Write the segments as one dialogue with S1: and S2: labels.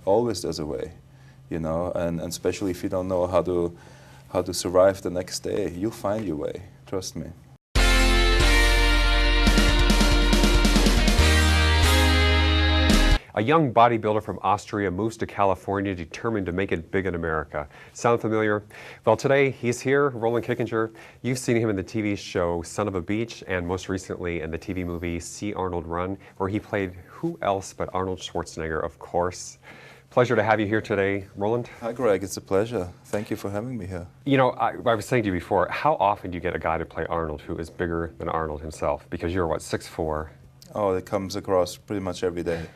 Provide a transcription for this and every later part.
S1: Always there's a way, you know, and especially if you don't know how to survive the next day, you'll find your way, trust me.
S2: A young bodybuilder from Austria moves to California determined to make it big in America. Sound familiar? Well, today he's here, Roland Kickinger. You've seen him in the TV show Son of a Beach and most recently in the TV movie See Arnold Run, where he played who else but Arnold Schwarzenegger, of course. Pleasure to have you here today, Roland.
S1: Hi, Greg. It's a pleasure. Thank you for having me here.
S2: You know, I was saying to you before, how often do you get a guy to play Arnold who is bigger than Arnold himself? Because you're, what, 6'4"?
S1: Oh, it comes across pretty much every day.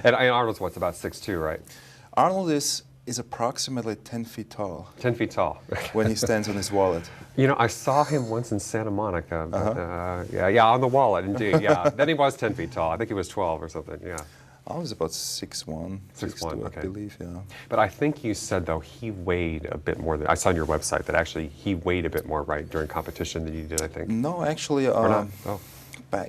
S2: And Arnold's what's about 6'2", right?
S1: Arnold is approximately 10 feet tall.
S2: 10 feet tall.
S1: When he stands on his wallet.
S2: You know, I saw him once in Santa Monica. But, yeah, on the wallet, indeed. Yeah. Then he was 10 feet tall. I think he was 12 or something. Yeah.
S1: I was about 6'1", 6'2",
S2: okay.
S1: I believe, yeah.
S2: But I think you said, though, he weighed a bit more. I saw on your website that actually he weighed a bit more, right, during competition than you did, I think.
S1: No, actually,
S2: or not? Oh.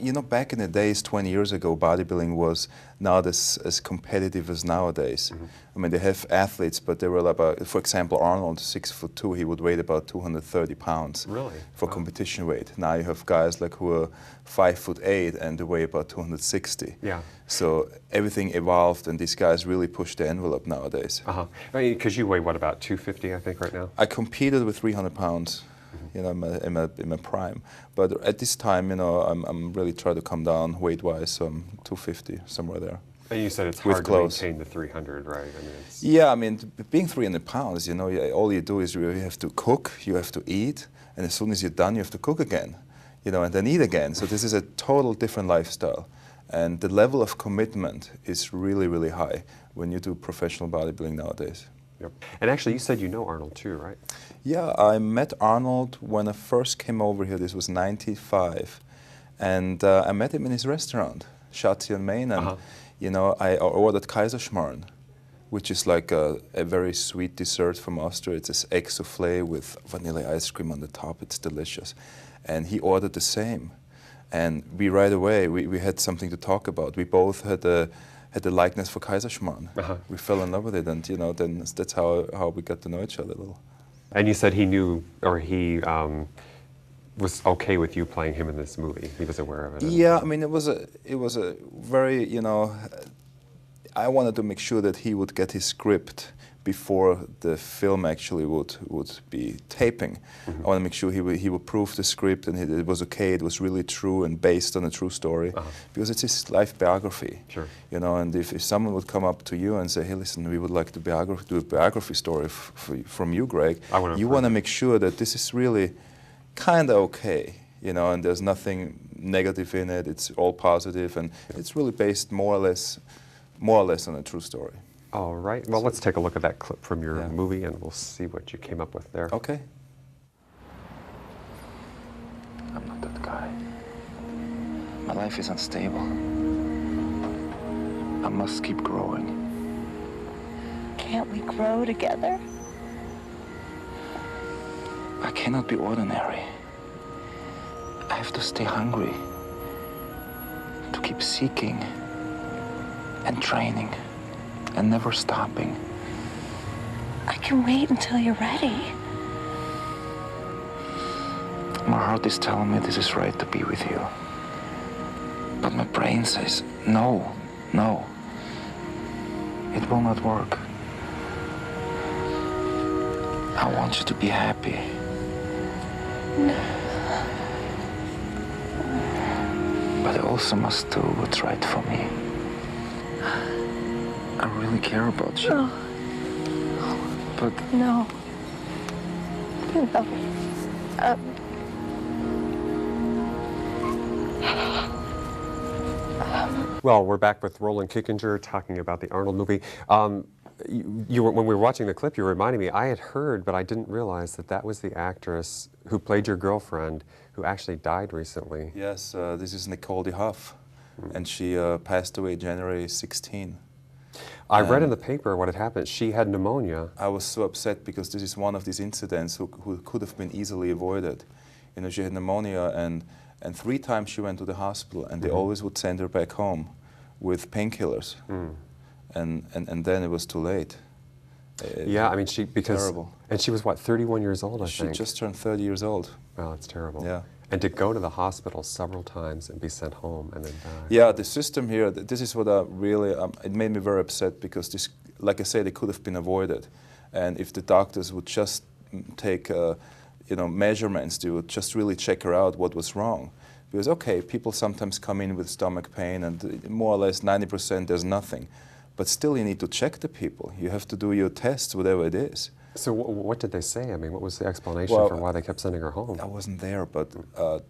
S1: You know, back in the days, 20 years ago, bodybuilding was not as competitive as nowadays.
S2: Mm-hmm.
S1: I mean, they have athletes, but they were about, for example, Arnold, 6'2", he would weigh about 230 pounds.
S2: Really?
S1: For competition weight. Now you have guys like who are 5'8" and they weigh about 260.
S2: Yeah.
S1: So everything evolved, and these guys really push the envelope nowadays.
S2: I mean, because you weigh, what, about 250, I think, right now?
S1: I competed with 300 pounds. You know, in my prime, but at this time, you know, I'm really trying to come down weight-wise, so I'm 250 somewhere there.
S2: And you said it's hard to maintain the 300, right? I mean,
S1: yeah, I mean, being 300 pounds, you know, all you do is you have to cook, you have to eat, and as soon as you're done, you have to cook again, you know, and then eat again. So this is a total different lifestyle, and the level of commitment is really, really high when you do professional bodybuilding nowadays.
S2: Yep. And actually, you said you know Arnold too, right?
S1: Yeah, I met Arnold when I first came over here. This was '95, and I met him in his restaurant, Schatzi on Main, and you know, I ordered Kaiserschmarrn, which is like a very sweet dessert from Austria. It's this egg souffle with vanilla ice cream on the top. It's delicious, and he ordered the same, and we right away we had something to talk about. We both had the likeness for Kaiserschmarrn. We fell in love with it, and you know, then that's how we got to know each other a little. And
S2: you said he knew, or he was okay with you playing him in this movie. He was aware of it.
S1: Yeah, I mean, it was a very, you know, I wanted to make sure that he would get his script before the film actually would be taping. I want to make sure he would prove the script and it was okay, it was really true and based on a true story, because it's his life biography. Sure. You know, and if someone would come up to you and say, hey, listen, we would like to do a biography story from you, Greg, you want to make sure that this is really kind of okay, you know, and there's nothing negative in it, it's all positive, and it's really based more or less on a true story.
S2: All right. Well, let's take a look at that clip from your movie, and we'll see what you came up with there.
S1: Okay.
S3: I'm not that guy. My life is unstable. I must keep growing.
S4: Can't we grow together?
S3: I cannot be ordinary. I have to stay hungry. To keep seeking and training. And never stopping.
S4: I can wait until you're ready.
S3: My heart is telling me this is right to be with you. But my brain says, no, no. It will not work. I want you to be happy.
S4: No.
S3: But I also must do what's right for me. I really care about you.
S4: No.
S3: But...
S4: No. No.
S2: Well, we're back with Roland Kickinger talking about the Arnold movie. When we were watching the clip, you reminded me, I had heard, but I didn't realize that was the actress who played your girlfriend who actually died recently.
S1: Yes, this is Nicole D Hough, and she passed away January 16.
S2: I read in the paper what had happened. She had pneumonia.
S1: I was so upset because this is one of these incidents who could have been easily avoided. You know, she had pneumonia, and 3 times she went to the hospital, and they always would send her back home with painkillers. and then it was too late.
S2: Yeah, I mean, because
S1: terrible.
S2: And she was what, 31 years old, I
S1: She
S2: think.
S1: just turned 30 years old.
S2: Oh, that's terrible.
S1: Yeah.
S2: And to go to the hospital several times and be sent home and then die.
S1: Yeah, the system here, this is what I really, it made me very upset because this, like I said, it could have been avoided. And if the doctors would just take, measurements, they would just really check her out what was wrong. Because, okay, people sometimes come in with stomach pain and more or less 90% there's nothing. But still you need to check the people. You have to do your tests, whatever it is.
S2: So what did they say? I mean, what was the explanation for why they kept sending her home?
S1: I wasn't there, but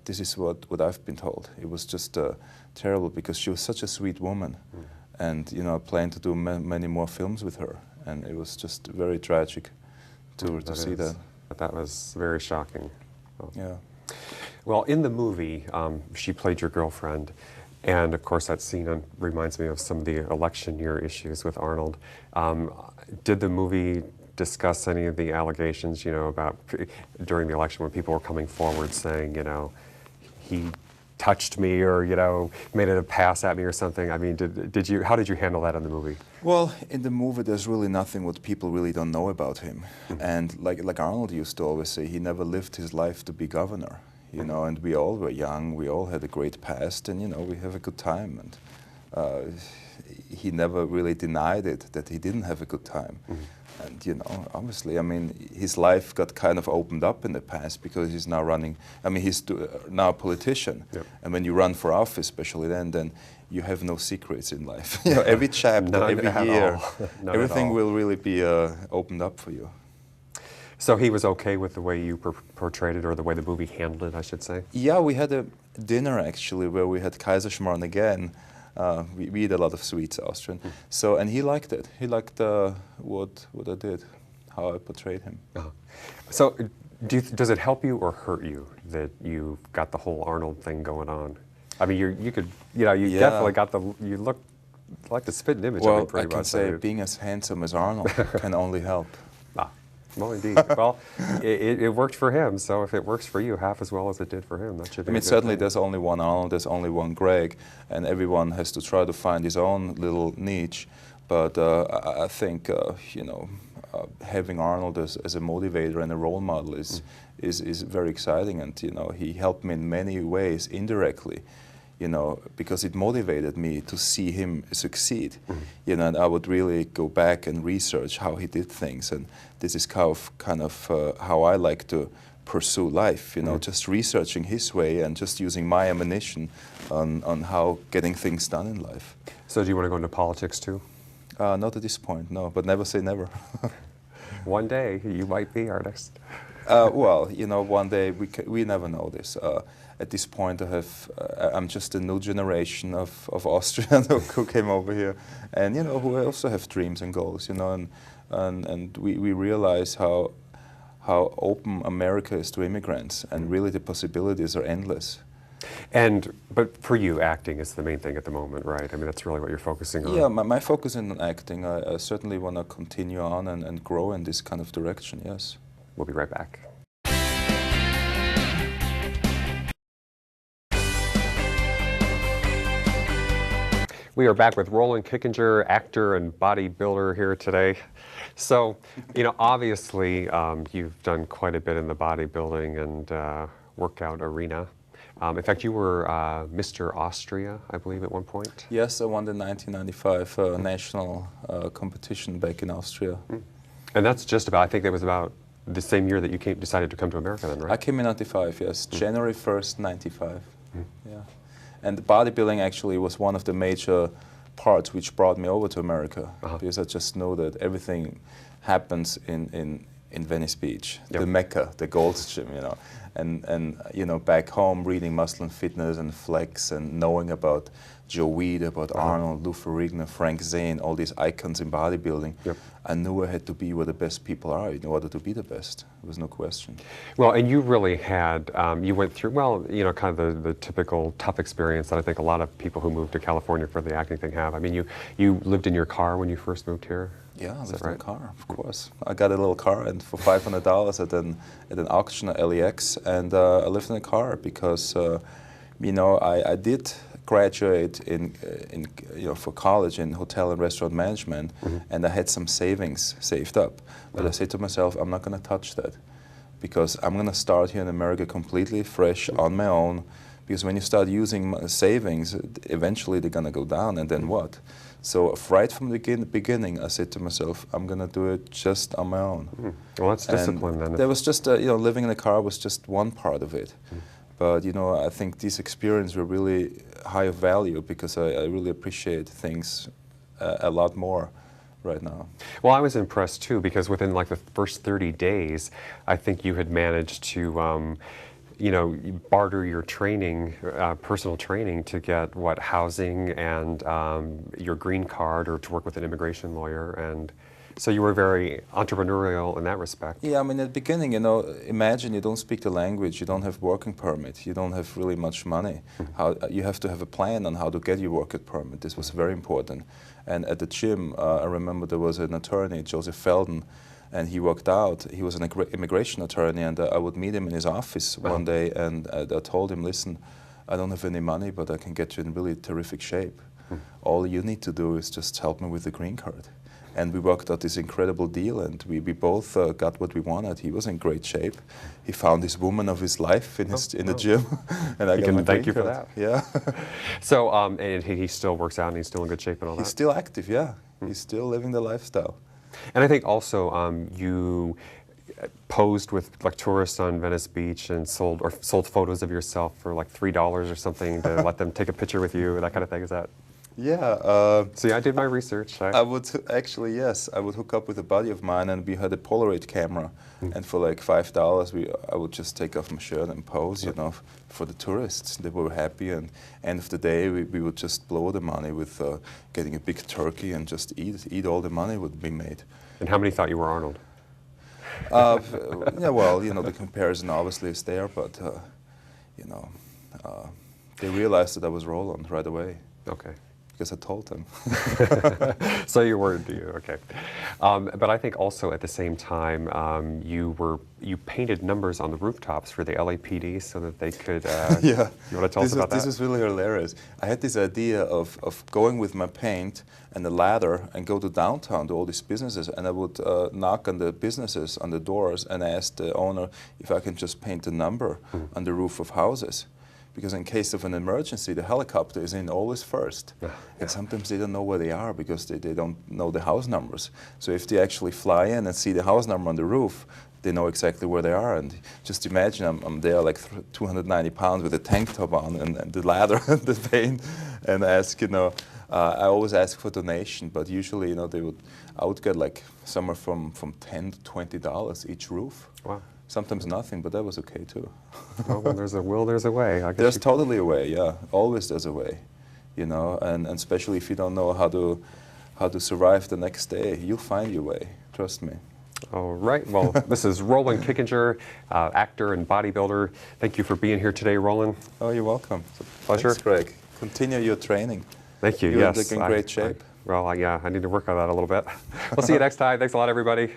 S1: this is what I've been told. It was just terrible because she was such a sweet woman. And, I planned to do many more films with her. And it was just very tragic to see that.
S2: That was very shocking. Oh.
S1: Yeah.
S2: Well, in the movie, she played your girlfriend. And, of course, that scene reminds me of some of the election year issues with Arnold. Did the movie discuss any of the allegations, about during the election when people were coming forward saying, he touched me or, made it a pass at me or something? I mean, how did you handle that in the movie?
S1: Well, in the movie, there's really nothing what people really don't know about him. And like Arnold used to always say, he never lived his life to be governor. And we all were young, we all had a great past, and, we have a good time. And he never really denied it, that he didn't have a good time. And, obviously, I mean, his life got kind of opened up in the past because he's now running, he's now a politician. Yep. And when you run for office, especially then you have no secrets in life. Every chapter, every year, everything will really be opened up for you.
S2: So he was okay with the way you portrayed it, or the way the movie handled it, I should say? Yeah,
S1: we had a dinner, actually, where we had Kaiserschmarrn again. We eat a lot of sweets, Austrian. So, and he liked it. He liked what I did, how I portrayed him.
S2: So, does it help you or hurt you that you got the whole Arnold thing going on? I mean, you definitely got you look like the spitting image of him pretty much.
S1: Well, I can say being as handsome as Arnold can only help.
S2: Well, indeed. Well, it worked for him, so if it works for you half as well as it did for him, that should be a good
S1: certainly
S2: thing.
S1: There's only one Arnold, there's only one Greg, and everyone has to try to find his own little niche. But I think, having Arnold as a motivator and a role model is very exciting, and, he helped me in many ways indirectly. Because it motivated me to see him succeed. And I would really go back and research how he did things, and this is kind of how I like to pursue life. Just researching his way and just using my ammunition on how getting things done in life.
S2: So, do you want to go into politics too?
S1: Not at this point, no. But never say never.
S2: One day you might be our next.
S1: Well, one day we never know this. At this point, I'm just a new generation of Austrians who came over here, and who also have dreams and goals. And we realize how open America is to immigrants, and really the possibilities are endless.
S2: But for you, acting is the main thing at the moment, right? I mean, that's really what you're focusing on.
S1: Yeah, my focus is on acting. I certainly want to continue on and grow in this kind of direction. Yes.
S2: We'll be right back. We are back with Roland Kickinger, actor and bodybuilder here today. So, obviously you've done quite a bit in the bodybuilding and workout arena. In fact, you were Mr. Austria, I believe, at one point?
S1: Yes, I won the 1995 national competition back in Austria.
S2: And that's just about, I think that was about the same year that you decided to come to America then, right?
S1: I came in 95, yes. January 1st, 95. Yeah. And bodybuilding actually was one of the major parts which brought me over to America, because I just know that everything happens in Venice Beach, the Mecca, the Gold's Gym, and back home reading Muscle and Fitness and Flex and knowing about Joe Weed, about Arnold, Lou Ferrigno, Frank Zane, all these icons in bodybuilding. I knew I had to be where the best people are in order to be the best. There was no question.
S2: Well, and you really had, you went through, kind of the typical tough experience that I think a lot of people who move to California for the acting thing have. I mean, you lived in your car when you first moved here?
S1: Yeah, I lived in a car, of course. I got a little car and for $500 at an auction at LAX, and I lived in a car because, I did graduate for college in hotel and restaurant management, and I had some savings saved up. But I said to myself, I'm not going to touch that, because I'm going to start here in America completely fresh on my own. Because when you start using savings, eventually they're going to go down, and then what? So right from the beginning, I said to myself, I'm going to do it just on my own.
S2: Well, that's discipline then.
S1: There was just, living in a car was just one part of it. But, I think these experiences were really high of value, because I really appreciate things a lot more right now.
S2: Well, I was impressed too, because within like the first 30 days, I think you had managed to barter your training, personal training, to get housing and your green card, or to work with an immigration lawyer, and so you were very entrepreneurial in that respect.
S1: Yeah, I mean, at the beginning, imagine you don't speak the language, you don't have working permit, you don't have really much money. You have to have a plan on how to get your working permit. This was very important. And at the gym, I remember there was an attorney, Joseph Felden, and he worked out. He was an immigration attorney, and I would meet him in his office one day, and I told him, listen, I don't have any money, but I can get you in really terrific shape. All you need to do is just help me with the green card. And we worked out this incredible deal, and we both got what we wanted. He was in great shape. He found his woman of his life in the gym, and I got my
S2: thank you
S1: green
S2: for
S1: card.
S2: that.
S1: Yeah.
S2: So, and he still works out, and he's still in good shape and all that?
S1: He's still active, yeah. He's still living the lifestyle.
S2: And I think also you posed with like tourists on Venice Beach and sold photos of yourself for like $3 or something to let them take a picture with you, that kind of thing. Is that?
S1: Yeah.
S2: See, I did my research.
S1: I would actually, yes, I would hook up with a buddy of mine, and we had a Polaroid camera, and for like $5, I would just take off my shirt and pose, for the tourists. They were happy, and end of the day, we would just blow the money with getting a big turkey and just eat all the money would be made.
S2: And how many thought you were Arnold?
S1: Yeah, well, the comparison obviously is there, but they realized that I was Roland right away.
S2: Okay.
S1: Because I told them.
S2: So you were, okay. But I think also at the same time, you painted numbers on the rooftops for the LAPD so that they could,
S1: yeah.
S2: You want to tell us about that?
S1: This is really hilarious. I had this idea of going with my paint and a ladder and go to downtown to all these businesses, and I would knock on the businesses, on the doors, and ask the owner if I can just paint a number on the roof of houses. Because in case of an emergency, the helicopter is in always first. Yeah. And sometimes they don't know where they are because they don't know the house numbers. So if they actually fly in and see the house number on the roof, they know exactly where they are. And just imagine I'm there like 290 pounds with a tank top on and the ladder and the paint, and ask, I always ask for donation, but usually, I would get like somewhere from $10 to $20 each roof. Wow. Sometimes nothing, but that was okay too.
S2: Well, when there's a will, there's a way. I guess
S1: there's totally a way, yeah. Always there's a way, and especially if you don't know how to survive the next day, you'll find your way. Trust me.
S2: All right. Well, this is Roland Kickinger, actor and bodybuilder. Thank you for being here today, Roland.
S1: Oh, you're welcome.
S2: It's a pleasure.
S1: Thanks, Greg. Continue your training.
S2: Thank you.
S1: You're
S2: yes,
S1: in great shape.
S2: I need to work on that a little bit. We'll see you next time. Thanks a lot, everybody.